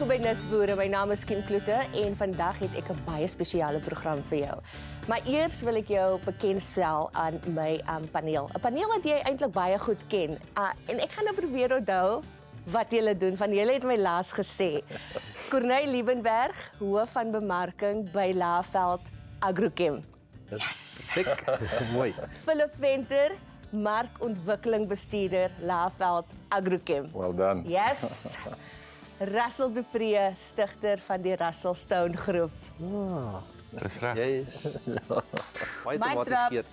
Welkom by nisBOERE. My naam is Kim Kloete en vandag het ek 'n baie spesiale program vir jou. Maar eers wil ek jou bekendstel aan my paneel. 'n Paneel wat jy eintlik baie goed ken. En ek gaan nou probeer onthou wat julle doen. Van julle het my laas gesê. Corneille Liebenberg, hoof van bemarking by Laaveld Agrochem. Yes. Mooi. Philip Venter, markontwikkelingbestuurder Laaveld Agrochem. Well done. Yes. Russell du Preez, stigter van die Russell Stone groep. Dis reg. Baie My tomaties trap. geëet.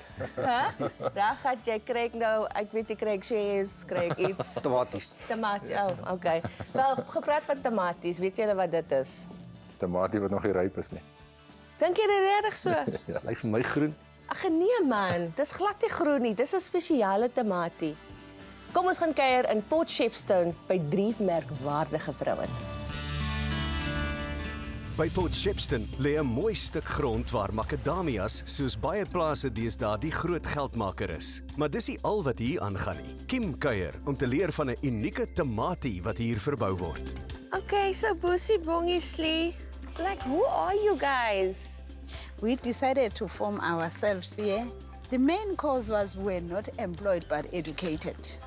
Daar gaan jy kry nou, ek weet jy kry shares, kry iets. Tomaties. Tomatie, oh, okay. Wel, gepraat van tomaties, weet julle wat dit is? Tomatie wat nog nie ryp is nie. Dink jy dit regtig so? Ja, lyk vir my groen. Ag nee man, dis glad nie groen nie, dis 'n spesiale tomatie. Kom ons gaan kuier in Port Shepstone by 3 merkwaardige vrouens. By Port Shepstone lê 'n mooi stuk grond waar makadamias soos baie plase deesdae die groot geldmaker is. Maar dis nie al wat hier aangaan nie. Kim kuier om te leer van 'n unieke tamatie wat hier verbou word. Okay, so Boesie Bongiesli, like who are you guys? We decided to form ourselves here. The main cause was we're not employed but educated.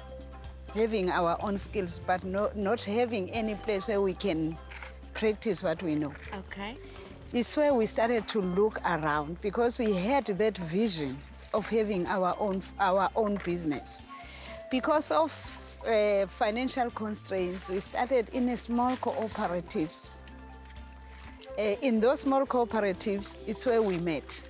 Having our own skills but not having any place where we can practice what we know. Okay. It's where we started to look around because we had that vision of having our own business. Because of financial constraints, we started in a small cooperatives. In those small cooperatives, it's where we met.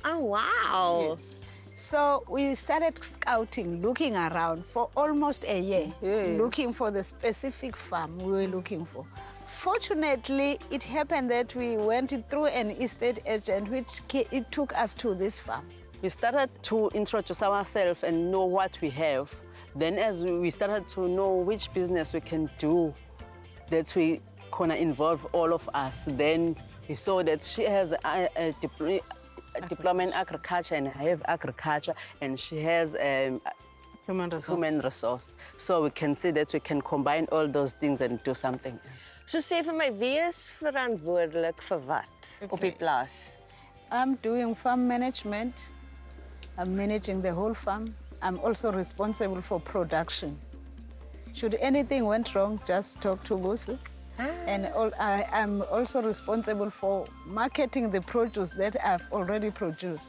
Oh wow. Yes. So we started scouting, looking around for almost a year, looking for the specific farm we were looking for. Fortunately, it happened that we went through an estate agent, which it took us to this farm. We started to introduce ourselves and know what we have. Then as we started to know which business we can do, that we gonna involve all of us. Then we saw that she has a diploma in agriculture and I have agriculture, and she has human resource. So we can see that we can combine all those things and do something. So sê vir my, wie is verantwoordelik vir wat op die plaas? I'm doing farm management. I'm managing the whole farm. I'm also responsible for production. Should anything went wrong, just talk to Bosi. And I'm also responsible for marketing the produce that I've already produced.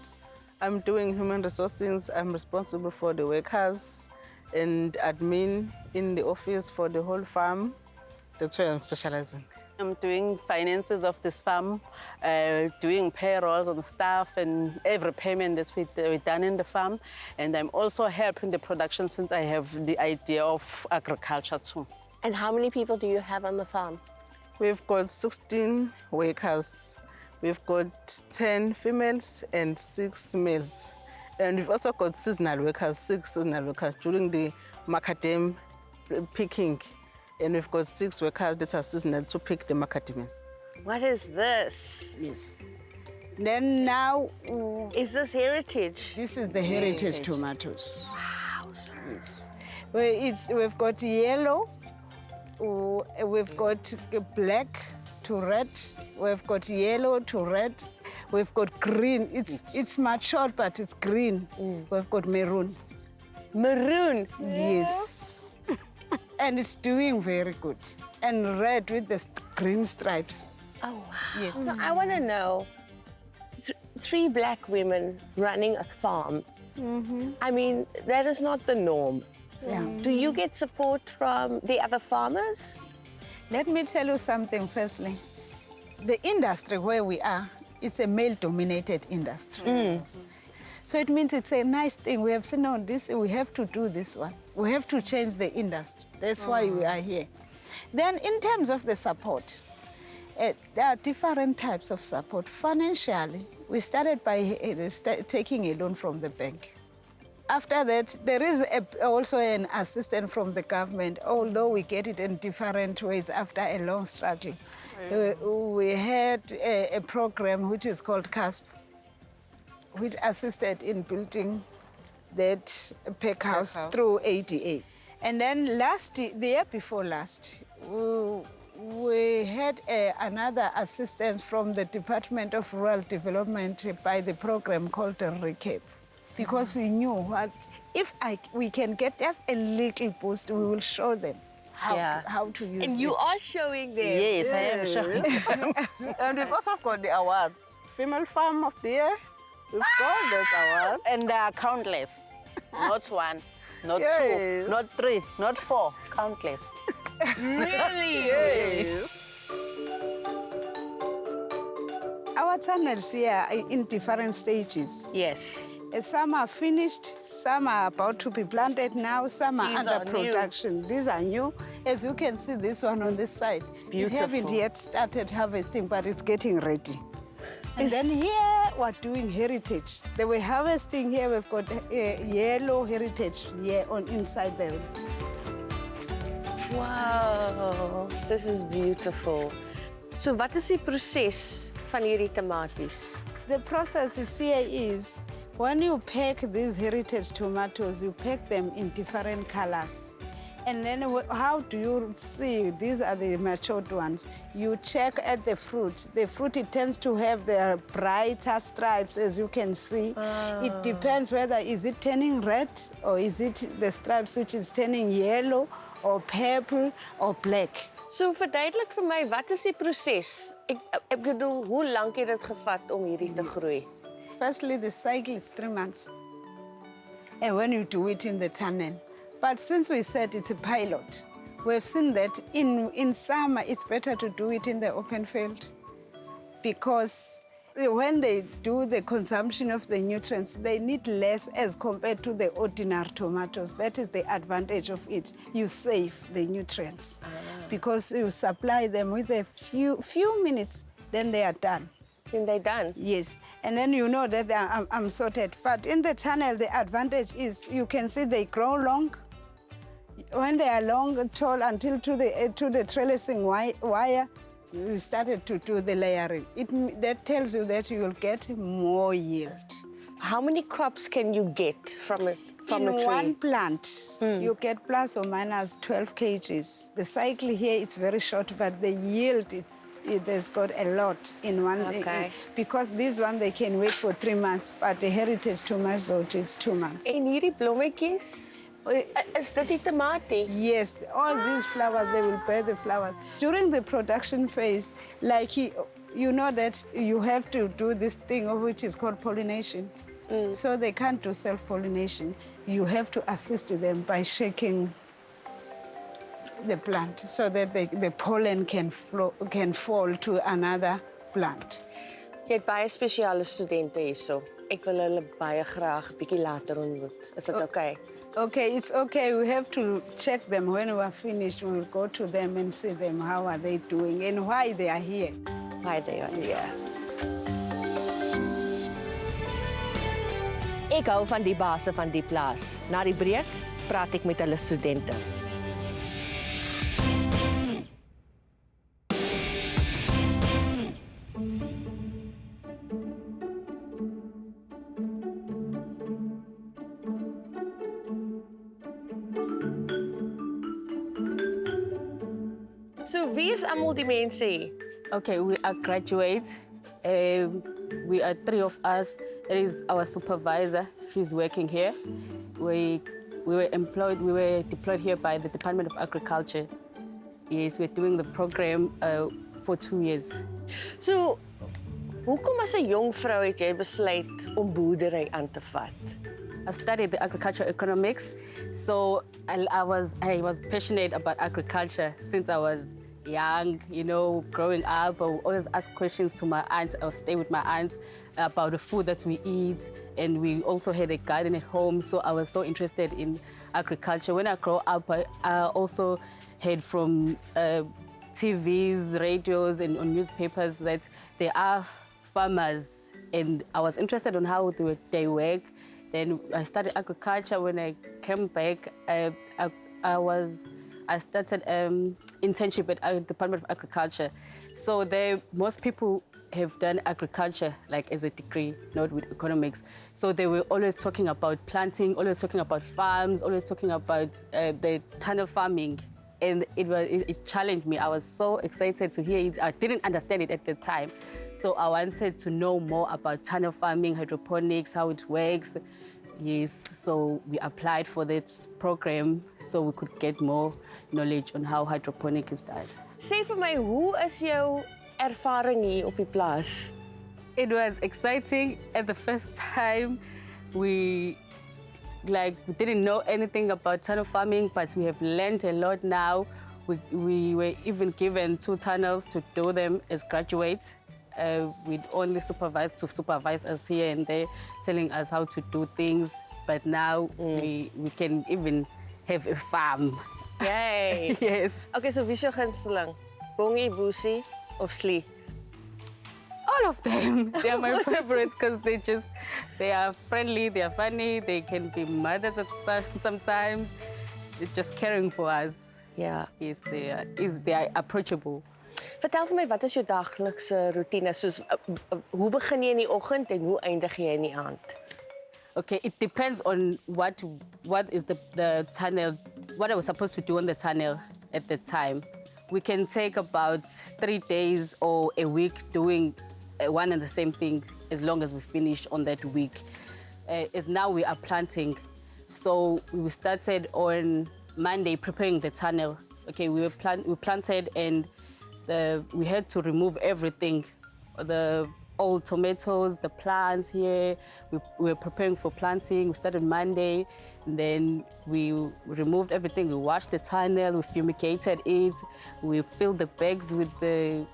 I'm doing human resources. I'm responsible for the workers and admin in the office for the whole farm. That's where I'm specializing. I'm doing finances of this farm, doing payrolls and stuff and every payment that's we done in the farm. And I'm also helping the production since I have the idea of agriculture too. And how many people do you have on the farm? We've got 16 workers. We've got 10 females and 6 males. And we've also got seasonal workers, 6 seasonal workers during the macadam picking. And we've got 6 workers that are seasonal to pick the macadamias. What is this? Yes. Then now, Is this heritage? this is the heritage tomatoes. Wow, sir. Yes. We've got yellow, we've got black to red, we've got yellow to red, we've got green. It's matured, but it's green. We've got maroon. Maroon. Yes. And it's doing very good. And red with the green stripes. Oh, wow. Yes. So I want to know, 3 black women running a farm. I mean, that is not the norm. Yeah. Do you get support from the other farmers? Let me tell you something firstly. The industry where we are, it's a male-dominated industry. So it means it's a nice thing. We have seen on this, we have to do this one. We have to change the industry. That's why we are here. Then in terms of the support, there are different types of support. Financially, we started by taking a loan from the bank. After that, there is also an assistance from the government, although we get it in different ways after a long struggle. We had a program which is called CASP, which assisted in building that pack house through ADA. And then the year before last, we had another assistance from the Department of Rural Development by the program called RECAP, because we knew what if we can get just a little boost, we will show them how to use it. And you are showing them. Yes, I am sure. And we've also got the awards. Female Farm of the Year, we've got those awards. And they are countless. Not one, not Yes. two, not three, not four, countless. Really? Yes. Our tunnels here are in different stages. Yes. Some are finished, some are about to be planted now, some are These under are new. production. These are new. As you can see, this one on this side. It haven't beautiful. yet started harvesting, but it's getting ready. And then here we're doing heritage. They were harvesting here. We've got yellow heritage here on inside there. Wow, this is beautiful. So wat is die proses van hierdie tamaties? The process is here is when you pack these heritage tomatoes, you pack them in different colors. And then how do you see these are the matured ones? You check at the fruit. The fruit, it tends to have the brighter stripes, as you can see. It depends whether is it turning red or is it the stripes which is turning yellow or purple or black. So verduidelik vir my, wat is die proses? Ek bedoel, hoe lank het dit gevat om hierdie te groei? Firstly, the cycle is 3 months. And when you do it in the tunnel. But since we said it's a pilot, we've seen that in summer, it's better to do it in the open field. Because when they do the consumption of the nutrients, they need less as compared to the ordinary tomatoes. That is the advantage of it. You save the nutrients because you supply them with a few minutes, then they are done. And they done? Yes, and then you know that I'm sorted. But in the tunnel, the advantage is you can see they grow long. When they are long, tall, until to the trellising wire, you started to do the layering. That tells you that you will get more yield. How many crops can you get from a In tree? one plant, you get plus or minus 12 kgs. The cycle here is very short, but the yield, there's got a lot in one. Okay. Because this one, they can wait for 3 months, but the heritage tomato, it's 2 months. En hierdie blommetjies, is dit die tamaties? Yes, all these flowers, they will bear the flowers. During the production phase, like you know that you have to do this thing which is called pollination. So they can't do self-pollination. You have to assist them by shaking the plant so that the pollen can fall to another plant. Jy het baie spesiale studente hierso. Ek wil hulle baie graag 'n bietjie later ontmoet. Is dit okay? Okay, it's okay. We have to check them when we are finished. We will go to them and see them. How are they doing and why they are here? Why they are here. Ek hou van die base van die plaas. Na die breek praat ek met hulle studente. So wie is almal die mense hier? Okay, we are graduates. We are 3 of us. There is our supervisor. She's working here. We were deployed here by the Department of Agriculture. Yes, we're doing the program for 2 years. So, hoekom as 'n jong vrou het jy besluit om boerdery aan te vat? I studied the agricultural economics, so I was passionate about agriculture since I was young. You know, growing up, I would always ask questions to my aunt. I would stay with my aunt about the food that we eat, and we also had a garden at home. So I was so interested in agriculture. When I grew up, I also heard from TVs, radios, and on newspapers that there are farmers, and I was interested in how they work. Then I studied agriculture. When I came back, I started internship at the Department of Agriculture. So most people have done agriculture like as a degree, not with economics. So they were always talking about planting, always talking about farms, always talking about the tunnel farming. and it challenged me. I was so excited to hear it. I didn't understand it at the time. So I wanted to know more about tunnel farming, hydroponics, how it works. Yes, so we applied for this program so we could get more knowledge on how hydroponic is done. Sê vir my, hoe is jou ervaring hier op die plaas? It was exciting at the first time. We didn't know anything about tunnel farming, but we have learned a lot now. We were even given 2 tunnels to do them as graduates. We'd only supervise us here and there, telling us how to do things. But now we can even have a farm. Yay! Yes. Okay, so wie is jou gunsteling? Bongie, Boesie of Slee? All of them. They are my favorites because they are friendly, they are funny, they can be mothers sometimes. They're just caring for us. Ja. Yes, they are approachable. Vertel vir my, wat is jou daglikse routine? Soos, hoe begin jy in die oggend en hoe eindig jy in die aand? Okay, it depends on what is the tunnel, what I was supposed to do on the tunnel at the time. We can take about 3 days or a week doing one and the same thing as long as we finish on that week. As now we are planting. So we started on Monday preparing the tunnel. Okay, we planted and we had to remove everything. The old tomatoes, the plants here. We were preparing for planting. We started Monday, and then we removed everything. We washed the tunnel, we fumigated it, we filled the bags with the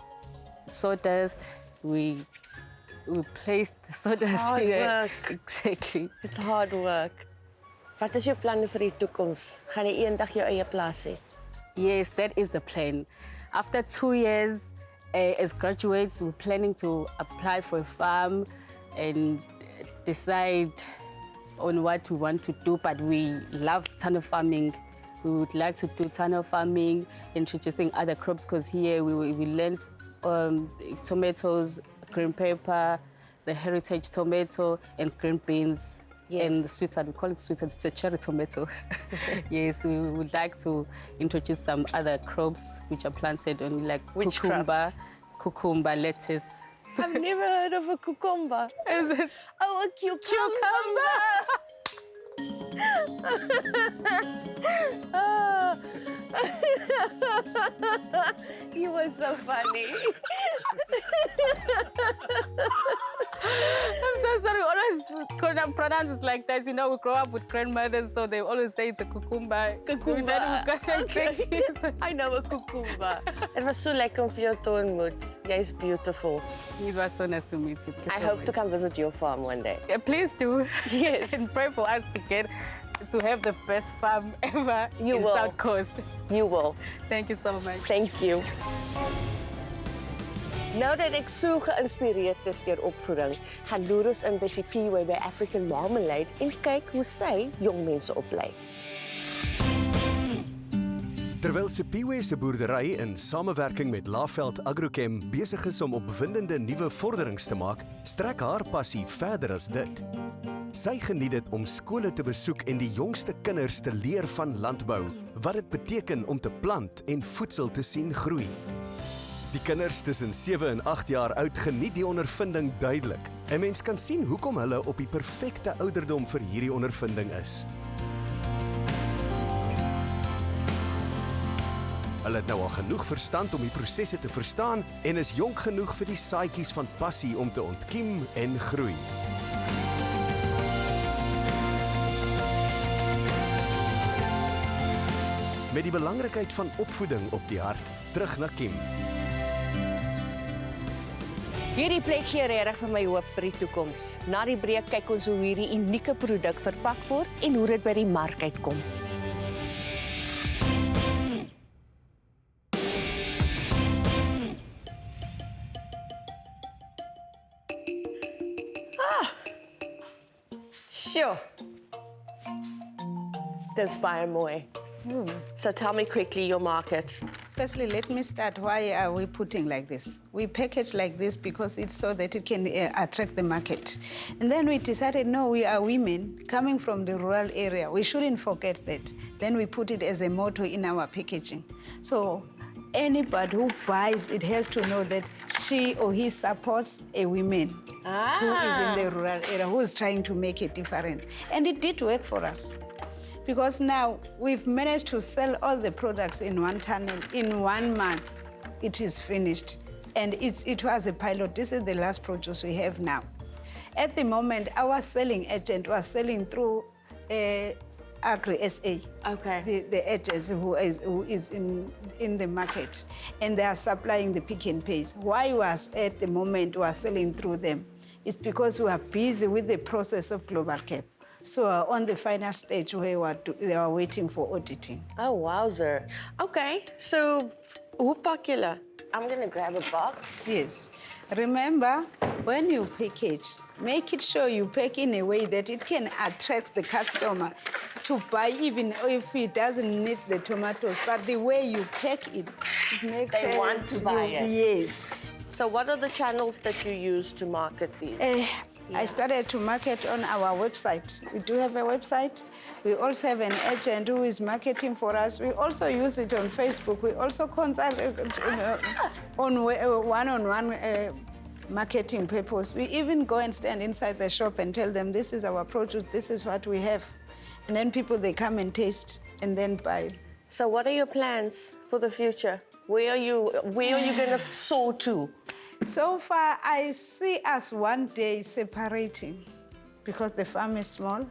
sawdust. We placed the sawdust Hard here. work. Exactly. It's hard work. Wat is jou planne vir die toekoms? Gaan jy eendag jou eie plaas hê? Yes, that is the plan. After 2 years, as graduates, we're planning to apply for a farm and decide on what we want to do, but we love tunnel farming. We would like to do tunnel farming, introducing other crops, because here we learned tomatoes, green pepper, the heritage tomato, and green beans. Yes. And the sweetheart, we call it sweetheart, it's a cherry tomato. Yes, we would like to introduce some other crops which are planted on, like Which cucumber, lettuce. I've never heard of a cucumber. Is it? Oh, a cucumber! Ah. You were so funny. I'm so sorry. We always couldn't pronounce it like that. You know, we grow up with grandmothers, so they always say it's a cucumber. Cucumber. Okay. I know a cucumber. It was so lekker om vir jou te ontmoet. Jy's beautiful. It was so nice to meet you. I hope to come visit your farm one day. Yeah, please do. Yes. And pray for us to have the best farm ever You in will. South Coast. You will. Thank you so much. Thank you. Nou dat ek so geïnspireerd is deur opvoeding, gaan loer ons in by Sipiwe by African Marmalade en kyk hoe sy jong mense oplei. Terwyl Sipiwe se boerdery in samewerking met Laveld Agrochem besig is om opwindende nuwe vorderings te maak, strek haar passie verder as dit. Sy geniet dit om skole te besoek en die jongste kinders te leer van landbou, wat dit beteken om te plant en voedsel te sien groei. Die kinders tussen 7 en 8 jaar oud geniet die ondervinding duidelik. En mens kan sien hoekom hulle op die perfekte ouderdom vir hierdie ondervinding is. Hulle het nou al genoeg verstand om die prosesse te verstaan en is jonk genoeg vir die saadjies van passie om te ontkiem en groei. Met die belangrikheid van opvoeding op die hart, terug na Kim. Hierdie plek gee regtig vir my hoop vir die toekoms. Na die breek kyk ons hoe hierdie unieke produk verpak word en hoe dit by die mark uitkom. Sure. Dis baie mooi. So tell me quickly your market. Firstly, let me start. Why are we putting like this? We package like this because it's so that it can attract the market. And then we decided, no, we are women coming from the rural area. We shouldn't forget that. Then we put it as a motto in our packaging. So anybody who buys it has to know that she or he supports a woman who is in the rural area, who is trying to make a difference. And it did work for us. Because now we've managed to sell all the products in one tunnel. In 1 month, it is finished. And it was a pilot. This is the last produce we have now. At the moment, our selling agent was selling through Agri-SA. Okay. The agents who is in the market. And they are supplying the Pick and Pays. Why was at the moment we are selling through them? It's because we are busy with the process of Global Cap. So on the final stage where we are waiting for auditing. Oh, wowzer. Okay, so hoe pak julle? I'm going to grab a box. Yes. Remember, when you package, make it sure you pack in a way that it can attract the customer to buy, even if he doesn't need the tomatoes. But the way you pack it, it makes They want to buy it. Yes. So what are the channels that you use to market these? I started to market on our website. We do have a website. We also have an agent who is marketing for us. We also use it on Facebook. We also consult on one-on-one marketing purpose. We even go and stand inside the shop and tell them, this is our produce, this is what we have. And then people, they come and taste and then buy. So what are your plans for the future? Where are you going to soar to? So far, I see us one day separating because the farm is small.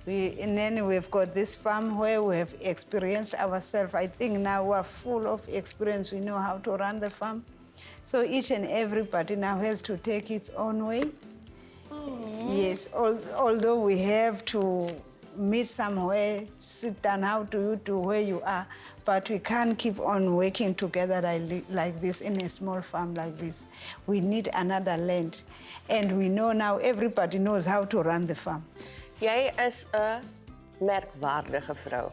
And then we've got this farm where we have experienced ourselves. I think now we're full of experience. We know how to run the farm. So each and everybody now has to take its own way. Yes, although we have to meet somewhere, sit down, how do you do where you are, but we can't keep on working together like this in a small farm like this. We need another land. And we know now everybody knows how to run the farm. Jy is 'n merkwaardige vrou.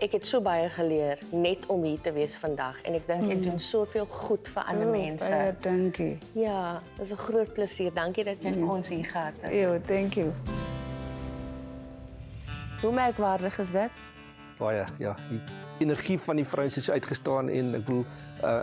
Ek het so baie geleer net om hier te wees vandag en ek dink jy doen soveel goed vir ander mense. Baie dankie. Ja, dis 'n groot plesier. Dankie dat jy ons hier gehad het. Ja, thank you. Hoe merkwaardig is dit? Baie, ja. Die energie van die vrouens het so uitgestaan en ek bedoel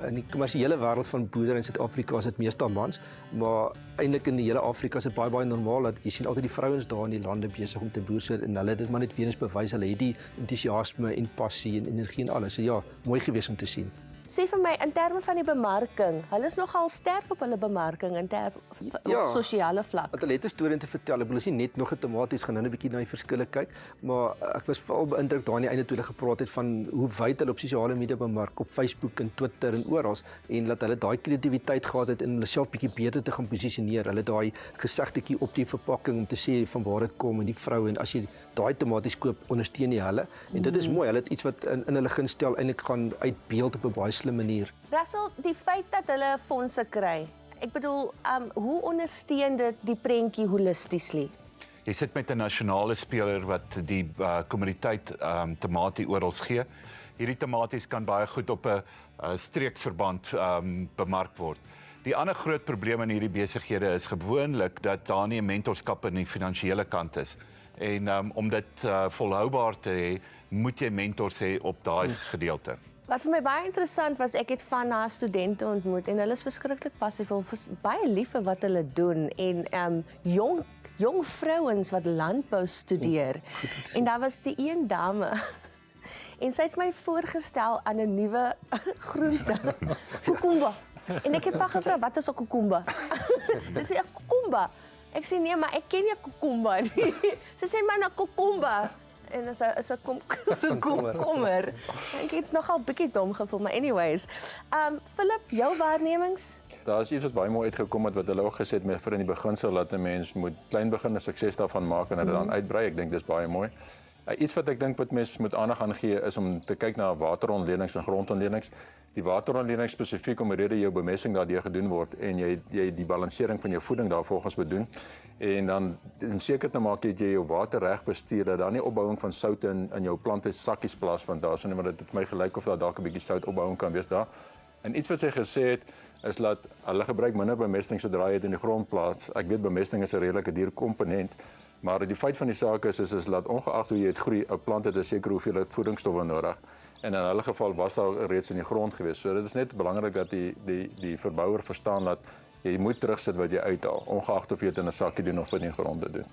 in die kommersiële wêreld van boerdery in Suid-Afrika is dit meestal mans, maar eintlik in die hele Afrika is dit baie normaal dat jy sien altyd die vrouens daar in die lande besig om te boer so en hulle het dit maar net weer eens bewys, hulle het die entoesiasme en passie en energie en alles. So ja, mooi gewees om te sien. Sê vir my, in terme van die bemarking, hulle is nogal sterk op hulle bemarking in op sosiale vlak. Want hulle het 'n storie om te vertel. Ek bedoel, is nie net nog 'n tomaties gaan nou 'n bietjie na die verskille kyk, maar ek was veral beïndruk daar aan die einde toe hulle gepraat het van hoe wyd hulle op sosiale media bemark, op Facebook en Twitter en oral, en dat hulle daai kreatiwiteit gehad het en hulle self bietjie beter te gaan posisioneer. Hulle daai gesegdetjie op die verpakking om te sê van waar dit kom en die vrou, en as jy daai tomaties koop, ondersteun jy hulle. En dit is mooi. Hulle het iets wat in hulle gunstel eintlik gaan uitbeeld op 'n baie slim manier. Russell, die feit dat hulle fondse kry, ek bedoel, hoe ondersteun dit die prentjie holisties? Jy sit met 'n nasionale speler wat die kommoditeit tamatie oral gee. Hierdie tamaties kan baie goed op 'n streeksverband bemark word. Die ander groot probleem in hierdie besighede is gewoonlik dat daar nie 'n mentorskap in die finansiële kant is. En om dit volhoubaar te hê, moet jy mentors hê op daai gedeelte. Wat vir my baie interessant was, ek het van haar studente ontmoet en hulle is verskriklik passievol, baie lief vir wat hulle doen en jong vrouens wat landbou studeer. En daar was die een dame en sy het my voorgestel aan 'n nuwe groente, kukumba. En ek het haar gevra, wat is 'n kukumba? Sy sê 'n kukumba. Ek sê nee, maar ek ken nie kukumba nie. Sy sê maar 'n kukumba. En is 'n komkommer. Ek het nogal bietjie dom gevoel, maar anyways. Philip, jou waarnemings? Daar is iets wat baie mooi uitgekom het wat hulle ook gesê het met vir in die beginsel dat 'n mens moet klein begin 'n sukses daarvan maak en dit dan uitbrei. Ek dink dis baie mooi. Iets wat ek dink wat mense moet aandag aan gee is om te kyk na waterontledings en grondontledings. Die waterontledings spesifiek om die rede jou bemesting daardeur gedoen word en jy die balansering van jou voeding daarvolgens moet doen. En dan om seker te maak dat jy jou water reg bestuur, dat daar nie opbouing van sout in jou plante sakkies plaasvind daar, so nie, want dit het vir my gelyk of daar dalk 'n bietjie soutopbouing kan wees daar. En iets wat sy gesê het is dat hulle gebruik minder bemesting sodra jy dit in die grond plaas. Ek weet bemesting is 'n redelike duur komponent, maar die feit van die saak is dat ongeag hoe jy dit groei, 'n plant het 'n sekere hoeveelheid voedingsstowwe nodig. En in hulle geval was daar reeds in die grond gewees. So dit is net belangrik dat die verbouer verstaan dat jy moet terugsit wat jy uithaal, ongeag of jy dit in 'n sakkie doen of in die grond doen.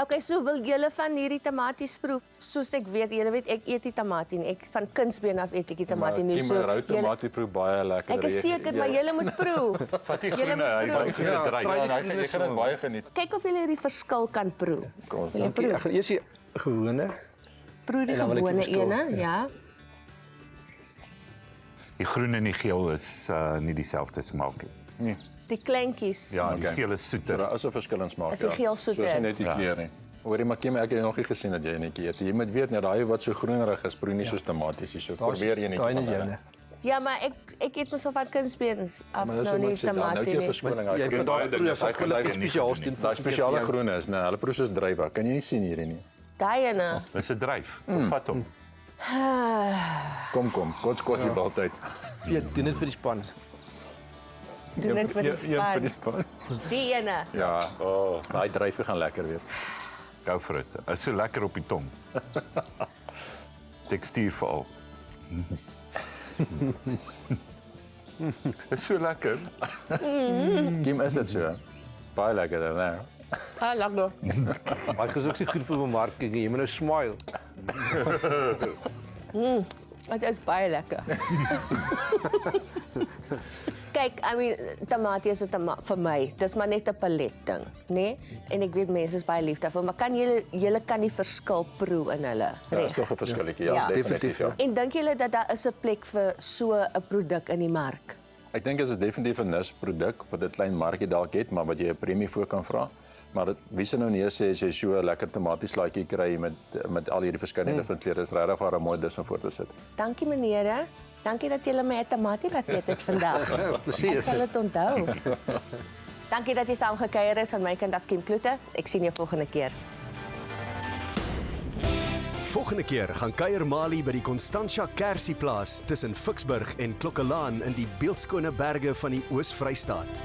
Okay, so wil julle van hierdie tamaties proef? Soos ek weet, julle weet ek eet die tamatie, ek van kindsbeen af eet ek die tamatie nie. So rou tamatie proef baie lekker. Ek is seker, maar julle moet proef. Vat die groene, hy baie gedryf. Jy gaan dit baie geniet. Kyk of julle hierdie verskil kan proef. Wil jy Ek proef? gaan eers die gewone. Proef die en dan wil ek die gewone verskil. ene, ja. Die groen en die geel is nie dieselfde smaak nie. Nee. Die kleintjies. Ja, die geel is soeter. Daar is 'n verskil in smaak. Is die geel soeter? Soos net die kleur nie. Hoorie, maar Kim, ek het nog nie gesien dat jy netjie eet. Jy moet weet net daai wat so groenerig is, proe nie soos tamaties nie. So probeer jy net. Daai is joune. Ja, maar ek eet mos van kindsbeen af Maar dis nou hoe nie ek sê, nou tamatie het jy nie. verskoning. Jy Hy vir daai dinge, proef hy spesiaal doen. daai spesiale groene is, nee, hulle proe soos druiwe. Kan jy nie sien hierdie nie. Daai ene. Dis 'n dryf. Vat hom. Kom, kots die altyd. Doen dit vir die span. Doen dit vir die Vir die span. span. Die ene. Ja, daai druiwe gaan lekker wees. Go vir dit. Is so lekker op die tong. Tekstuur veral. Is so lekker. Kim, is dit so? Dis baie lekker dan, né? Ah, lekker. Maar ek is ook so goed vir bemarking. Jy moet nou smile. Dit is baie lekker. Kyk, tamatie is vir my. Dis maar net 'n palet ding, né? En ek weet mense is baie lief daarvoor, maar kan julle kan die verskil proe in hulle. Daar is tog 'n verskilletjie, ja, Ja. definitief ja. En dink julle dat daar is 'n plek vir so 'n produk in die mark? Ek dink dit is definitief 'n nisproduk wat 'n klein markie dalk het, maar wat jy 'n premie voor kan vra. Maar wie se nou nee sê as jy so 'n lekker tamatieslaaitjie kry met al hierdie verskillende verkleure, is regtig waar 'n mooi dis om voor te sit. Dankie meneere. Dankie dat julle my 'n tamatie laat eet het vandag. Plesier. Ek sal dit onthou. Dankie dat jy saam gekuier het van my kant af Kim Kloete. Ek sien jou volgende keer. Volgende keer gaan kuier Mali by die Constantia Kersieplaas tussen Ficksburg en Klokkelaan in die beeldskone berge van die Oos-Vrystaat.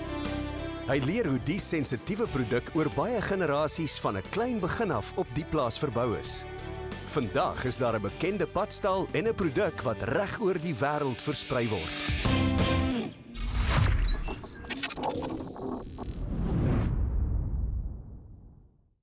Hy leer hoe die sensitiewe produk oor baie generasies van 'n klein begin af op die plaas verbou is. Vandag is daar 'n bekende padstal en 'n produk wat reg oor die wêreld versprei word.